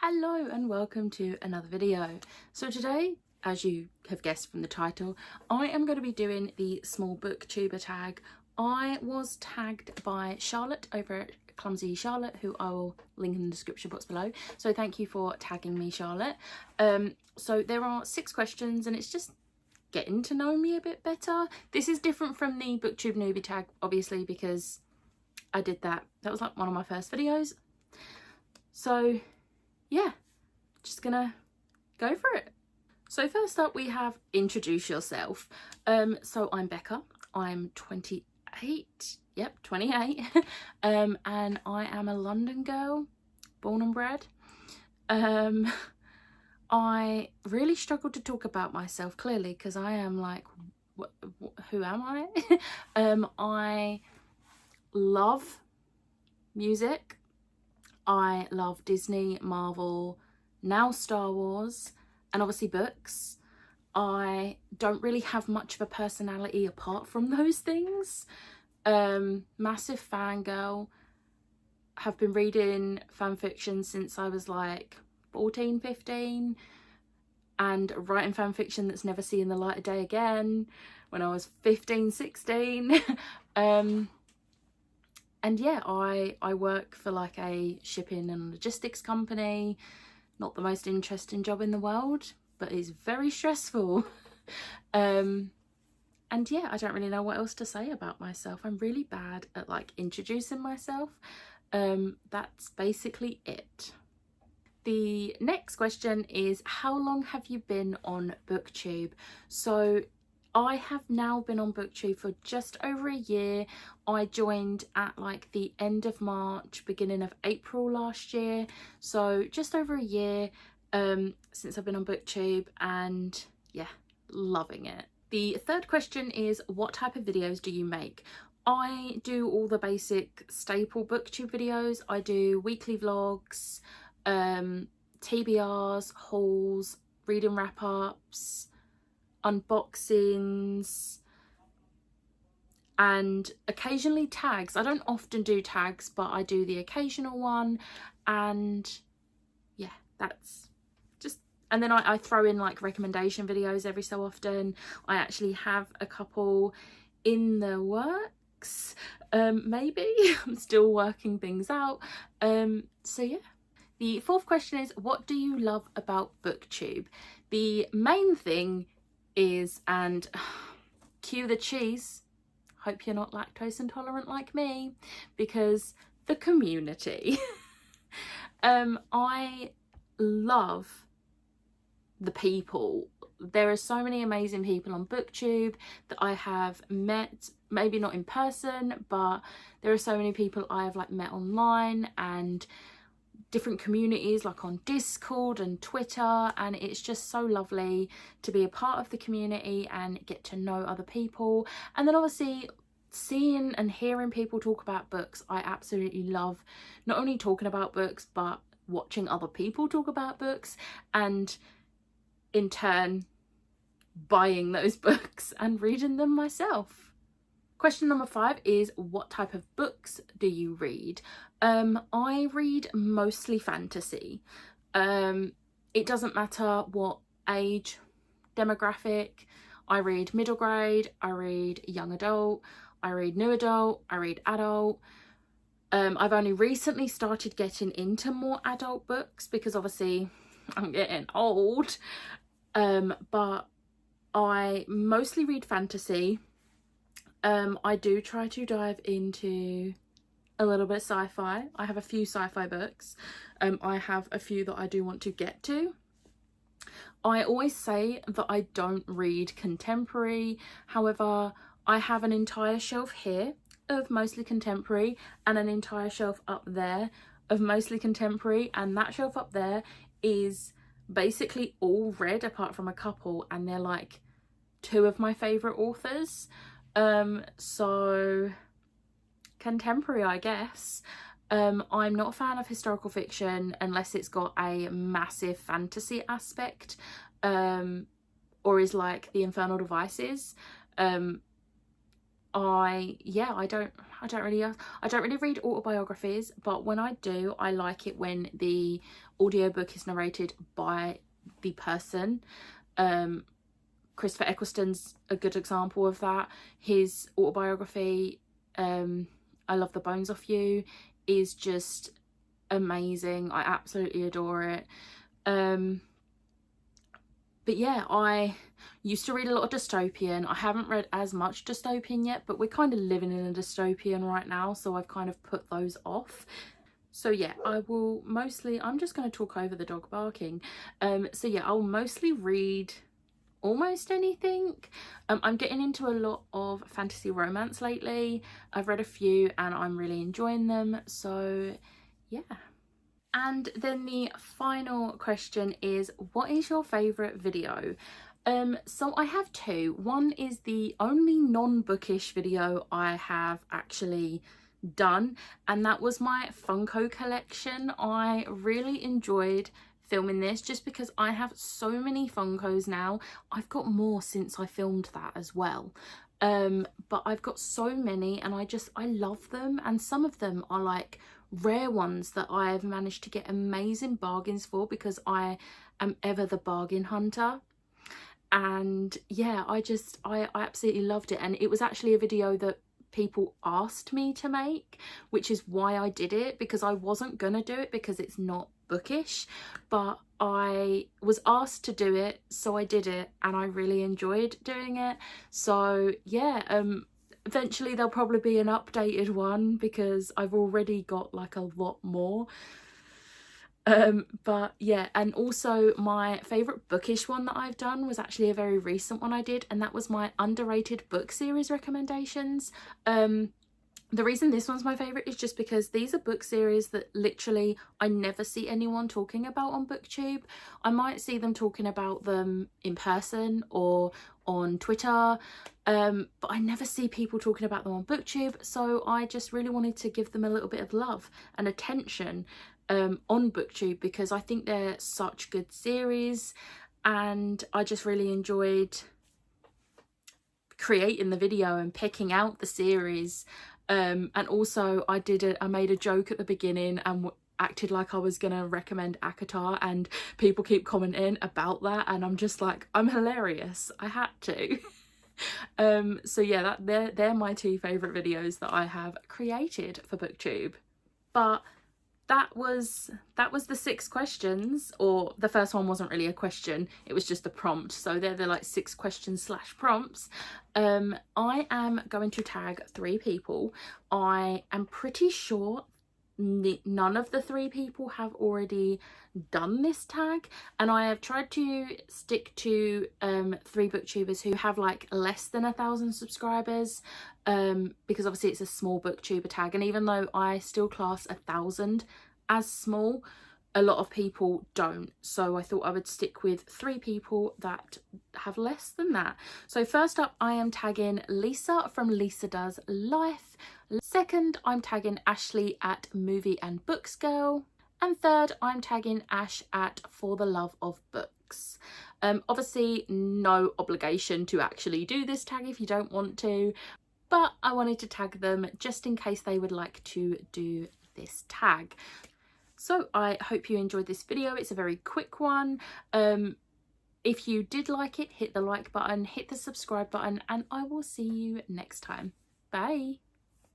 Hello and welcome to another video. So today, as you have guessed from the title, I am going to be doing the small booktuber tag. I was tagged by Charlotte over at Clumsy Charlotte, who I will link in the description box below. So thank you for tagging me, Charlotte. So there are 6 questions and it's just getting to know me a bit better. This is different from the booktube newbie tag, obviously, because I did that. That was like one of my first videos. So yeah, just gonna go for it. So first up we have introduce yourself. So I'm Becca, I'm 28, yep, 28, and I am a London girl, born and bred. I really struggled to talk about myself, clearly, because I am like, who am I? I love music. I love Disney, Marvel, now Star Wars, and obviously books. I don't really have much of a personality apart from those things. Massive fangirl. Have been reading fan fiction since I was like 14, 15, and writing fan fiction that's never seen the light of day again when I was 15, 16. And yeah, I work for like a shipping and logistics company. Not the most interesting job in the world, but it's very stressful. And yeah, I don't really know what else to say about myself. I'm really bad at like introducing myself. That's basically it. The next question is, how long have you been on BookTube? So I have now been on BookTube for just over a year. I joined at like the end of March, beginning of April last year. So just over a year since I've been on BookTube, and yeah, loving it. The third question is, what type of videos do you make? I do all the basic staple BookTube videos. I do weekly vlogs, TBRs, hauls, reading wrap-ups, unboxings, and occasionally tags. I don't often do tags, but I do the occasional one. And yeah, that's just, and then I throw in like recommendation videos every so often. I actually have a couple in the works, maybe. I'm still working things out. So yeah. The fourth question is, what do you love about BookTube? The main thing is, and cue the cheese, hope you're not lactose intolerant like me, because the community. I love the people. There are so many amazing people on BookTube that I have met, maybe not in person, but there are so many people I have like met online, and different communities like on Discord and Twitter, and it's just so lovely to be a part of the community and get to know other people. And then obviously seeing and hearing people talk about books, I absolutely love not only talking about books but watching other people talk about books, and in turn buying those books and reading them myself. Question number 5 is, what type of books do you read? I read mostly fantasy. It doesn't matter what age demographic. I read middle grade, I read young adult, I read new adult, I read adult. I've only recently started getting into more adult books because obviously I'm getting old. But I mostly read fantasy. I do try to dive into a little bit of sci-fi. I have a few sci-fi books. I have a few that I do want to get to. I always say that I don't read contemporary. However, I have an entire shelf here of mostly contemporary and an entire shelf up there of mostly contemporary, and that shelf up there is basically all read apart from a couple, and they're like 2 of my favourite authors. So contemporary, I guess. I'm not a fan of historical fiction unless it's got a massive fantasy aspect, or is like the Infernal Devices. I don't really read autobiographies, but when I do, I like it when the audiobook is narrated by the person. Christopher Eccleston's a good example of that. His autobiography, I Love the Bones Off You, is just amazing. I absolutely adore it. But yeah, I used to read a lot of dystopian. I haven't read as much dystopian yet, but we're kind of living in a dystopian right now, so I've kind of put those off. So yeah, I'm just going to talk over the dog barking. So yeah, I'll mostly read almost anything. I'm getting into a lot of fantasy romance lately. I've read a few and I'm really enjoying them, so yeah. And then the final question is, what is your favourite video? So I have two. One is the only non-bookish video I have actually done, and that was my Funko collection. I really enjoyed filming this just because I have so many Funkos now. I've got more since I filmed that as well. But I've got so many and I love them, and some of them are like rare ones that I have managed to get amazing bargains for because I am ever the bargain hunter. And yeah, I absolutely loved it, and it was actually a video that people asked me to make, which is why I did it, because I wasn't gonna do it because it's not bookish, but I was asked to do it, so I did it and I really enjoyed doing it. So yeah, eventually there'll probably be an updated one because I've already got like a lot more. But yeah, and also my favourite bookish one that I've done was actually a very recent one I did, and that was my underrated book series recommendations. The reason this one's my favourite is just because these are book series that literally I never see anyone talking about on BookTube. I might see them talking about them in person or on Twitter, but I never see people talking about them on BookTube, so I just really wanted to give them a little bit of love and attention on BookTube because I think they're such good series, and I just really enjoyed creating the video and picking out the series. And also I made a joke at the beginning and acted like I was gonna recommend ACOTAR, and people keep commenting about that, and I'm just like, I'm hilarious, I had to. So yeah, they're my two favourite videos that I have created for BookTube. But that was the 6 questions, or the first one wasn't really a question, it was just a prompt, so they're the like 6 questions / prompts. I am going to tag 3 people. I am pretty sure none of the 3 people have already done this tag, and I have tried to stick to 3 booktubers who have like less than 1,000 subscribers, because obviously it's a small booktuber tag, and even though I still class 1,000 as small, a lot of people don't, so I thought I would stick with 3 people that have less than that. So first up, I am tagging Lisa from Lisa Does Life. Second, I'm tagging Ashley at Movie and Books Girl. And third, I'm tagging Ash at For the Love of Books. Obviously no obligation to actually do this tag if you don't want to, but I wanted to tag them just in case they would like to do this tag. So I hope you enjoyed this video. It's a very quick one. If you did like it, hit the like button, hit the subscribe button, and I will see you next time. Bye.